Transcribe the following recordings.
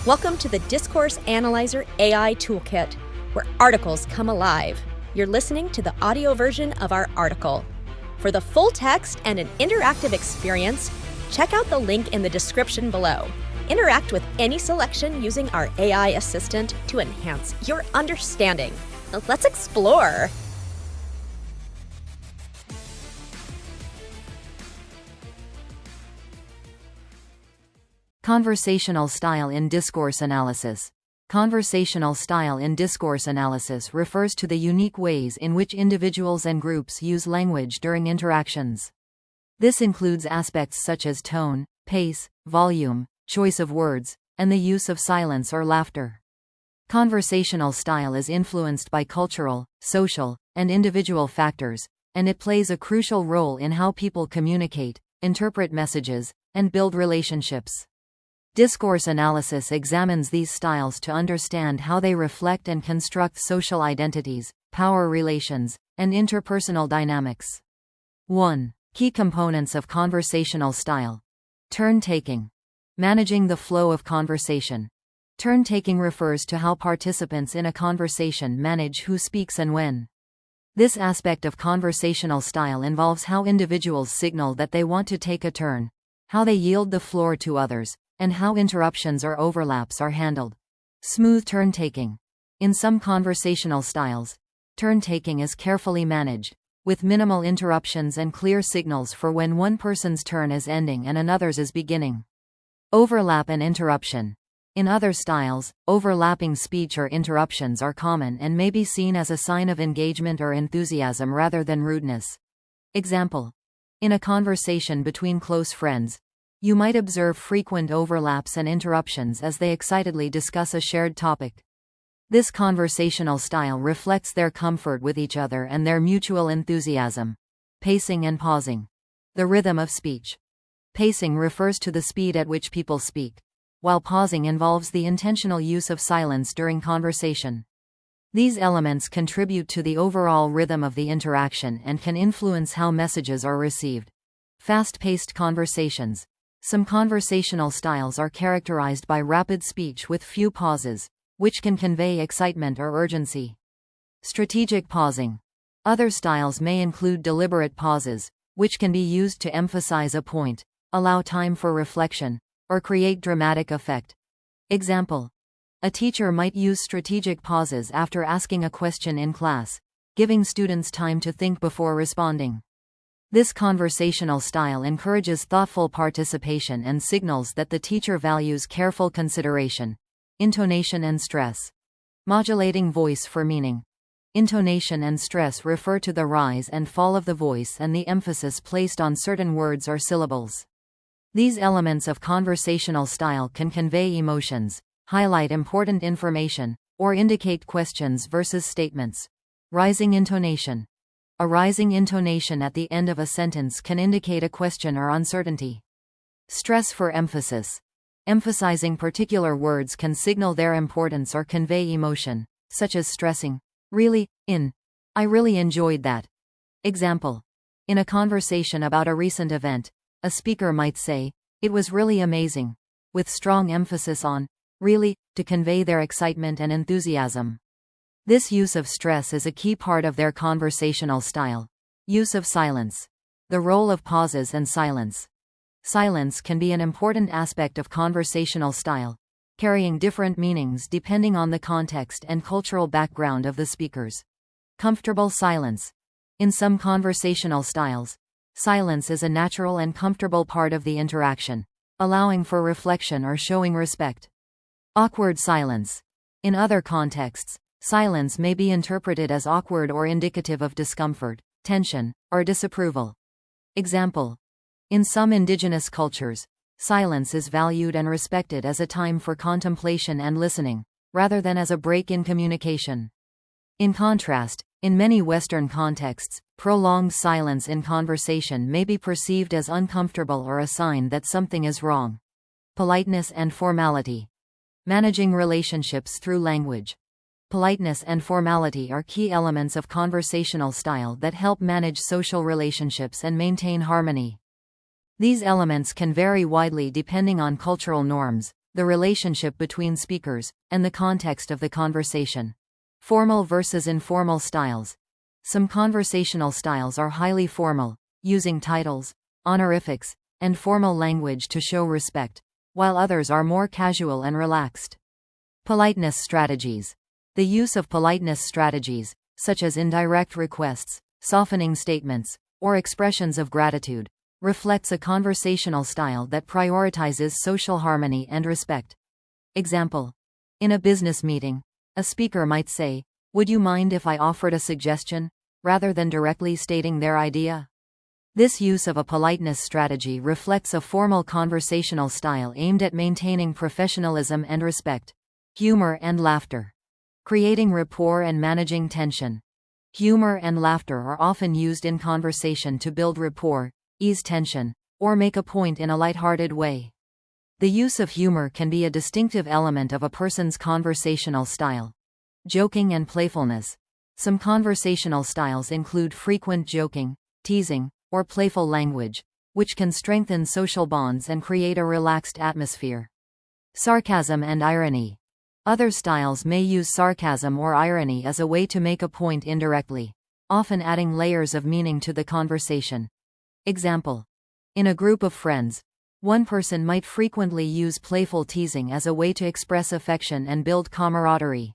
Welcome to the Discourse Analyzer AI Toolkit, where articles come alive. You're listening to the audio version of our article. For the full text and an interactive experience, check out the link in the description below. Interact with any selection using our AI assistant to enhance your understanding. Let's explore. Conversational style in discourse analysis. Conversational style in discourse analysis refers to the unique ways in which individuals and groups use language during interactions. This includes aspects such as tone, pace, volume, choice of words, and the use of silence or laughter. Conversational style is influenced by cultural, social, and individual factors, and it plays a crucial role in how people communicate, interpret messages, and build relationships. Discourse analysis examines these styles to understand how they reflect and construct social identities, power relations, and interpersonal dynamics. 1. Key components of conversational style. Turn-taking. Managing the flow of conversation. Turn-taking refers to how participants in a conversation manage who speaks and when. This aspect of conversational style involves how individuals signal that they want to take a turn, how they yield the floor to others, and how interruptions or overlaps are handled. Smooth turn-taking. In some conversational styles, turn-taking is carefully managed, with minimal interruptions and clear signals for when one person's turn is ending and another's is beginning. Overlap and interruption. In other styles, overlapping speech or interruptions are common and may be seen as a sign of engagement or enthusiasm rather than rudeness. Example. In a conversation between close friends, you might observe frequent overlaps and interruptions as they excitedly discuss a shared topic. This conversational style reflects their comfort with each other and their mutual enthusiasm. Pacing and pausing. The rhythm of speech. Pacing refers to the speed at which people speak, while pausing involves the intentional use of silence during conversation. These elements contribute to the overall rhythm of the interaction and can influence how messages are received. Fast-paced conversations. Some conversational styles are characterized by rapid speech with few pauses, which can convey excitement or urgency. Strategic pausing. Other styles may include deliberate pauses, which can be used to emphasize a point, allow time for reflection, or create dramatic effect. Example. A teacher might use strategic pauses after asking a question in class, giving students time to think before responding. This conversational style encourages thoughtful participation and signals that the teacher values careful consideration. Intonation and stress. Modulating voice for meaning. Intonation and stress refer to the rise and fall of the voice and the emphasis placed on certain words or syllables. These elements of conversational style can convey emotions, highlight important information, or indicate questions versus statements. Rising intonation. A rising intonation at the end of a sentence can indicate a question or uncertainty. Stress for emphasis. Emphasizing particular words can signal their importance or convey emotion, such as stressing, really, I really enjoyed that. Example. In a conversation about a recent event, a speaker might say, "It was really amazing," with strong emphasis on really, to convey their excitement and enthusiasm. This use of stress is a key part of their conversational style. Use of silence. The role of pauses and silence. Silence can be an important aspect of conversational style, carrying different meanings depending on the context and cultural background of the speakers. Comfortable silence. In some conversational styles, silence is a natural and comfortable part of the interaction, allowing for reflection or showing respect. Awkward silence. In other contexts, silence may be interpreted as awkward or indicative of discomfort, tension, or disapproval. Example. In some indigenous cultures, silence is valued and respected as a time for contemplation and listening, rather than as a break in communication. In contrast, in many Western contexts, prolonged silence in conversation may be perceived as uncomfortable or a sign that something is wrong. Politeness and formality. Managing relationships through language. Politeness and formality are key elements of conversational style that help manage social relationships and maintain harmony. These elements can vary widely depending on cultural norms, the relationship between speakers, and the context of the conversation. Formal versus informal styles. Some conversational styles are highly formal, using titles, honorifics, and formal language to show respect, while others are more casual and relaxed. Politeness strategies. The use of politeness strategies, such as indirect requests, softening statements, or expressions of gratitude, reflects a conversational style that prioritizes social harmony and respect. Example. In a business meeting, a speaker might say, "Would you mind if I offered a suggestion?" rather than directly stating their idea. This use of a politeness strategy reflects a formal conversational style aimed at maintaining professionalism and respect. Humor and laughter. Creating rapport and managing tension. Humor and laughter are often used in conversation to build rapport, ease tension, or make a point in a lighthearted way. The use of humor can be a distinctive element of a person's conversational style. Joking and playfulness. Some conversational styles include frequent joking, teasing, or playful language, which can strengthen social bonds and create a relaxed atmosphere. Sarcasm and irony. Other styles may use sarcasm or irony as a way to make a point indirectly, often adding layers of meaning to the conversation. Example. In a group of friends, one person might frequently use playful teasing as a way to express affection and build camaraderie.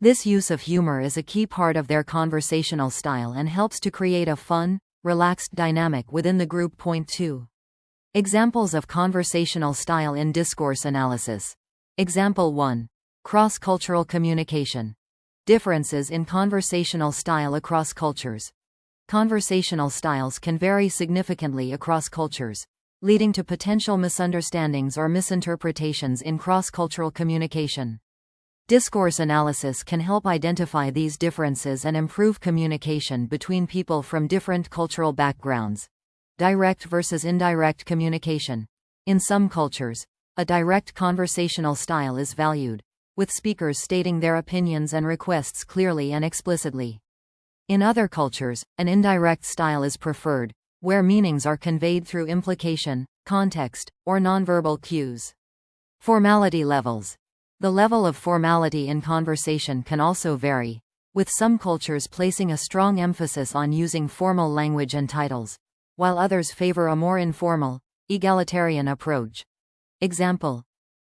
This use of humor is a key part of their conversational style and helps to create a fun, relaxed dynamic within the group. Point 2. Examples of conversational style in discourse analysis. Example 1. Cross-cultural communication. Differences in conversational style across cultures. Conversational styles can vary significantly across cultures, leading to potential misunderstandings or misinterpretations in cross-cultural communication. Discourse analysis can help identify these differences and improve communication between people from different cultural backgrounds. Direct versus indirect communication. In some cultures, a direct conversational style is valued, with speakers stating their opinions and requests clearly and explicitly. In other cultures, an indirect style is preferred, where meanings are conveyed through implication, context, or nonverbal cues. Formality levels. The level of formality in conversation can also vary, with some cultures placing a strong emphasis on using formal language and titles, while others favor a more informal, egalitarian approach. Example.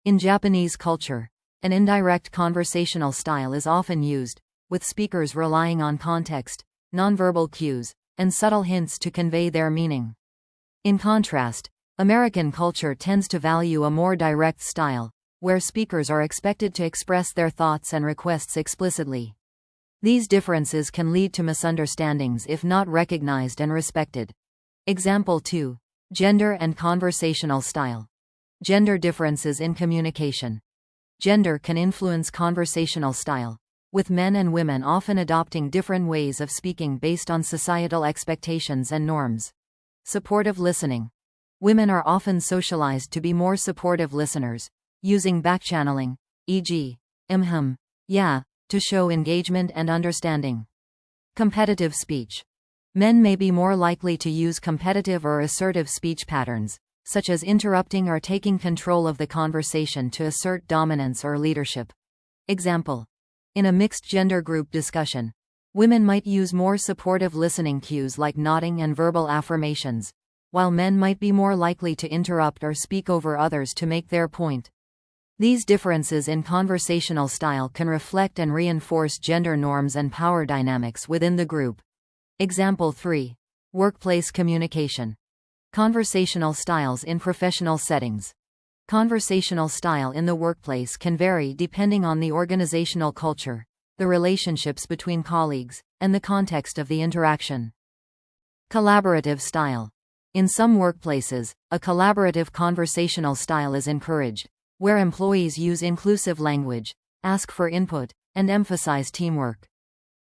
In Japanese culture, an indirect conversational style is often used, with speakers relying on context, nonverbal cues, and subtle hints to convey their meaning. In contrast, American culture tends to value a more direct style, where speakers are expected to express their thoughts and requests explicitly. These differences can lead to misunderstandings if not recognized and respected. Example 2. Gender and conversational style. Gender differences in communication. Gender can influence conversational style, with men and women often adopting different ways of speaking based on societal expectations and norms. Supportive listening. Women are often socialized to be more supportive listeners, using backchanneling, e.g., yeah, to show engagement and understanding. Competitive speech. Men may be more likely to use competitive or assertive speech patterns, such as interrupting or taking control of the conversation to assert dominance or leadership. Example. In a mixed-gender group discussion, women might use more supportive listening cues like nodding and verbal affirmations, while men might be more likely to interrupt or speak over others to make their point. These differences in conversational style can reflect and reinforce gender norms and power dynamics within the group. Example 3. Workplace communication. Conversational styles in professional settings. Conversational style in the workplace can vary depending on the organizational culture, the relationships between colleagues, and the context of the interaction. Collaborative style. In some workplaces, a collaborative conversational style is encouraged, where employees use inclusive language, ask for input, and emphasize teamwork.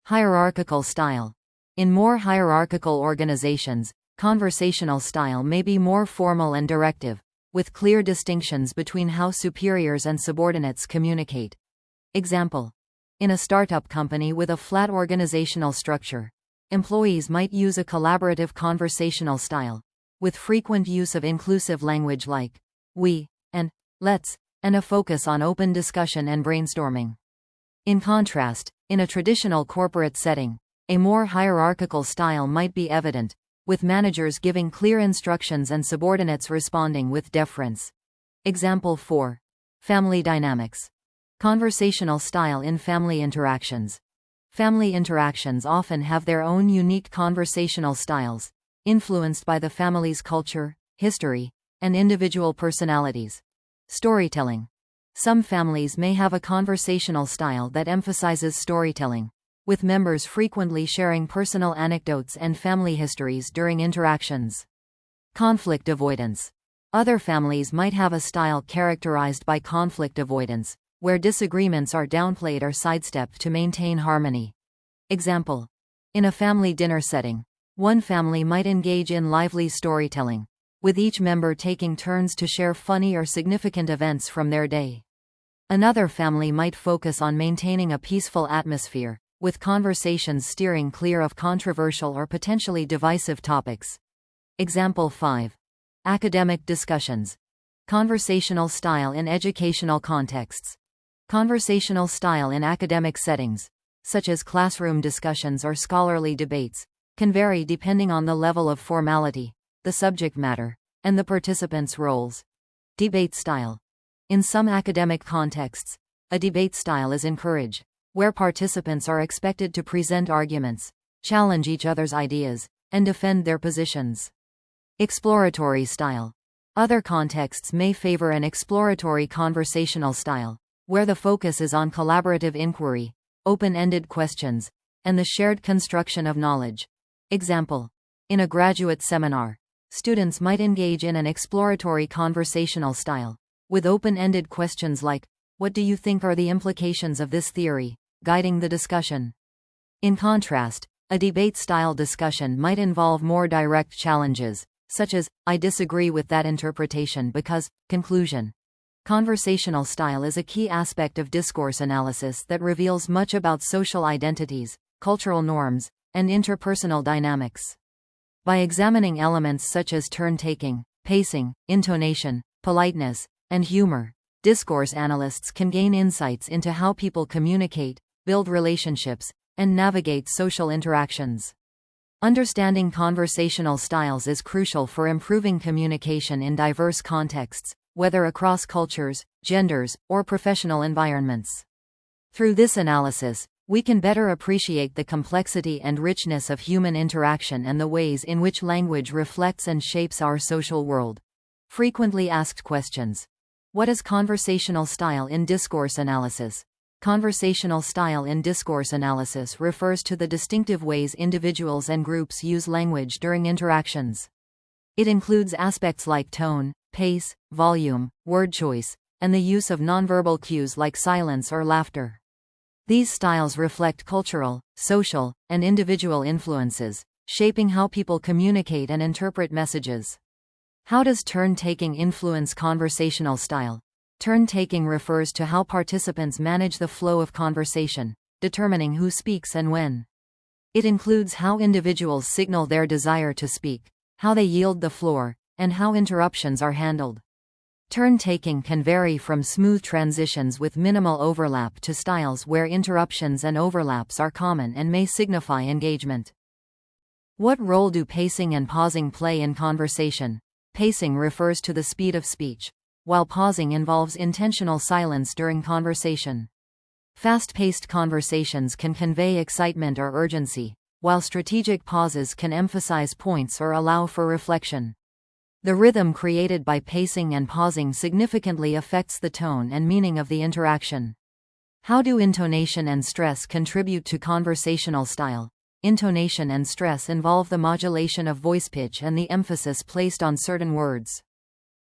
Hierarchical style. In more hierarchical organizations, conversational style may be more formal and directive, with clear distinctions between how superiors and subordinates communicate. Example. In a startup company with a flat organizational structure, employees might use a collaborative conversational style, with frequent use of inclusive language like we and let's, and a focus on open discussion and brainstorming. In contrast, in a traditional corporate setting, a more hierarchical style might be evident, with managers giving clear instructions and subordinates responding with deference. Example 4. Family dynamics. Conversational style in family interactions. Family interactions often have their own unique conversational styles, influenced by the family's culture, history, and individual personalities. Storytelling. Some families may have a conversational style that emphasizes storytelling, with members frequently sharing personal anecdotes and family histories during interactions. Conflict avoidance. Other families might have a style characterized by conflict avoidance, where disagreements are downplayed or sidestepped to maintain harmony. Example. In a family dinner setting, one family might engage in lively storytelling, with each member taking turns to share funny or significant events from their day. Another family might focus on maintaining a peaceful atmosphere, with conversations steering clear of controversial or potentially divisive topics. Example 5. Academic discussions. Conversational style in educational contexts. Conversational style in academic settings, such as classroom discussions or scholarly debates, can vary depending on the level of formality, the subject matter, and the participants' roles. Debate style. In some academic contexts, a debate style is encouraged, where participants are expected to present arguments, challenge each other's ideas, and defend their positions. Exploratory style. Other contexts may favor an exploratory conversational style, where the focus is on collaborative inquiry, open-ended questions, and the shared construction of knowledge. Example. In a graduate seminar, students might engage in an exploratory conversational style, with open-ended questions like, "What do you think are the implications of this theory?" guiding the discussion. In contrast, a debate-style discussion might involve more direct challenges, such as, "I disagree with that interpretation because." Conclusion. Conversational style is a key aspect of discourse analysis that reveals much about social identities, cultural norms, and interpersonal dynamics. By examining elements such as turn-taking, pacing, intonation, politeness, and humor, discourse analysts can gain insights into how people communicate, build relationships, and navigate social interactions. Understanding conversational styles is crucial for improving communication in diverse contexts, whether across cultures, genders, or professional environments. Through this analysis, we can better appreciate the complexity and richness of human interaction and the ways in which language reflects and shapes our social world. Frequently asked questions. What is conversational style in discourse analysis? Conversational style in discourse analysis refers to the distinctive ways individuals and groups use language during interactions. It includes aspects like tone, pace, volume, word choice, and the use of nonverbal cues like silence or laughter. These styles reflect cultural, social, and individual influences, shaping how people communicate and interpret messages. How does turn-taking influence conversational style? Turn-taking refers to how participants manage the flow of conversation, determining who speaks and when. It includes how individuals signal their desire to speak, how they yield the floor, and how interruptions are handled. Turn-taking can vary from smooth transitions with minimal overlap to styles where interruptions and overlaps are common and may signify engagement. What role do pacing and pausing play in conversation? Pacing refers to the speed of speech, while pausing involves intentional silence during conversation. Fast-paced conversations can convey excitement or urgency, while strategic pauses can emphasize points or allow for reflection. The rhythm created by pacing and pausing significantly affects the tone and meaning of the interaction. How do intonation and stress contribute to conversational style? Intonation and stress involve the modulation of voice pitch and the emphasis placed on certain words.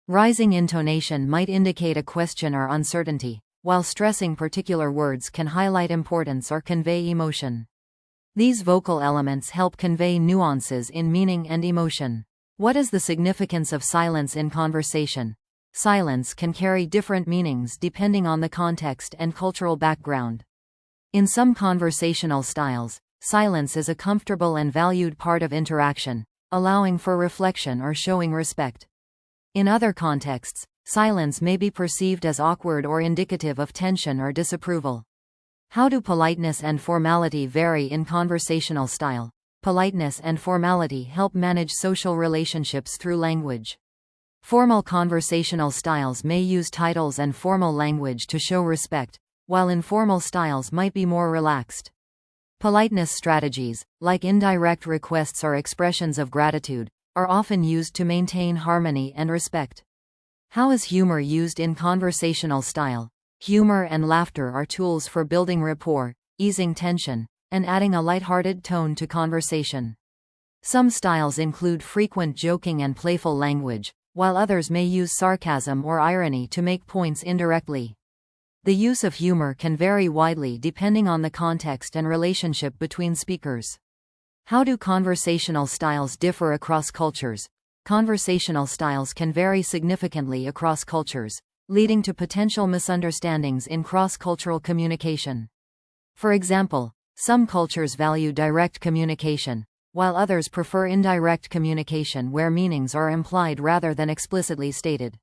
Rising intonation might indicate a question or uncertainty, while stressing particular words can highlight importance or convey emotion. These vocal elements help convey nuances in meaning and emotion. What is the significance of silence in conversation? Silence can carry different meanings depending on the context and cultural background. In some conversational styles, silence is a comfortable and valued part of interaction, allowing for reflection or showing respect. In other contexts, Silence may be perceived as awkward or indicative of tension or disapproval. How do politeness and formality vary in conversational style? Politeness and formality help manage social relationships through language. Formal conversational styles may use titles and formal language to show respect, while informal styles might be more relaxed. Politeness strategies, like indirect requests or expressions of gratitude, are often used to maintain harmony and respect. How is humor used in conversational style? Humor and laughter are tools for building rapport, easing tension, and adding a lighthearted tone to conversation. Some styles include frequent joking and playful language, while others may use sarcasm or irony to make points indirectly. The use of humor can vary widely depending on the context and relationship between speakers. How do conversational styles differ across cultures? Conversational styles can vary significantly across cultures, leading to potential misunderstandings in cross-cultural communication. For example, some cultures value direct communication, while others prefer indirect communication where meanings are implied rather than explicitly stated.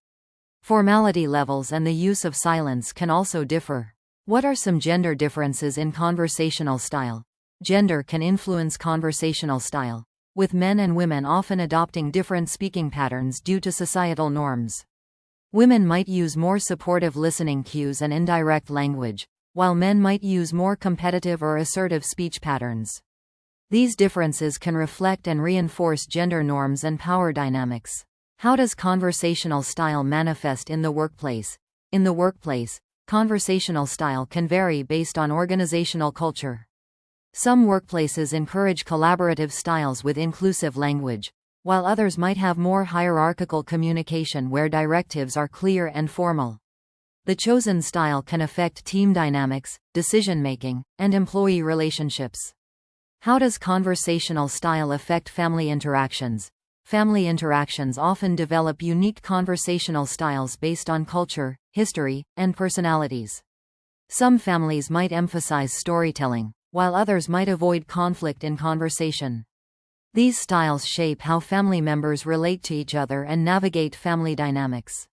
Formality levels and the use of silence can also differ. What are some gender differences in conversational style? Gender can influence conversational style, with men and women often adopting different speaking patterns due to societal norms. Women might use more supportive listening cues and indirect language, while men might use more competitive or assertive speech patterns. These differences can reflect and reinforce gender norms and power dynamics. How does conversational style manifest in the workplace? In the workplace, conversational style can vary based on organizational culture. Some workplaces encourage collaborative styles with inclusive language, while others might have more hierarchical communication where directives are clear and formal. The chosen style can affect team dynamics, decision-making, and employee relationships. How does conversational style affect family interactions? Family interactions often develop unique conversational styles based on culture, history, and personalities. Some families might emphasize storytelling, while others might avoid conflict in conversation. These styles shape how family members relate to each other and navigate family dynamics.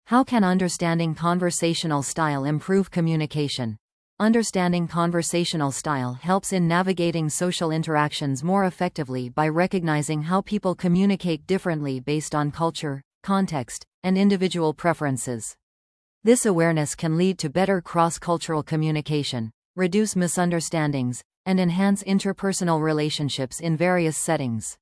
How can understanding conversational style improve communication? Understanding conversational style helps in navigating social interactions more effectively by recognizing how people communicate differently based on culture, context, and individual preferences. This awareness can lead to better cross-cultural communication, reduce misunderstandings, and enhance interpersonal relationships in various settings.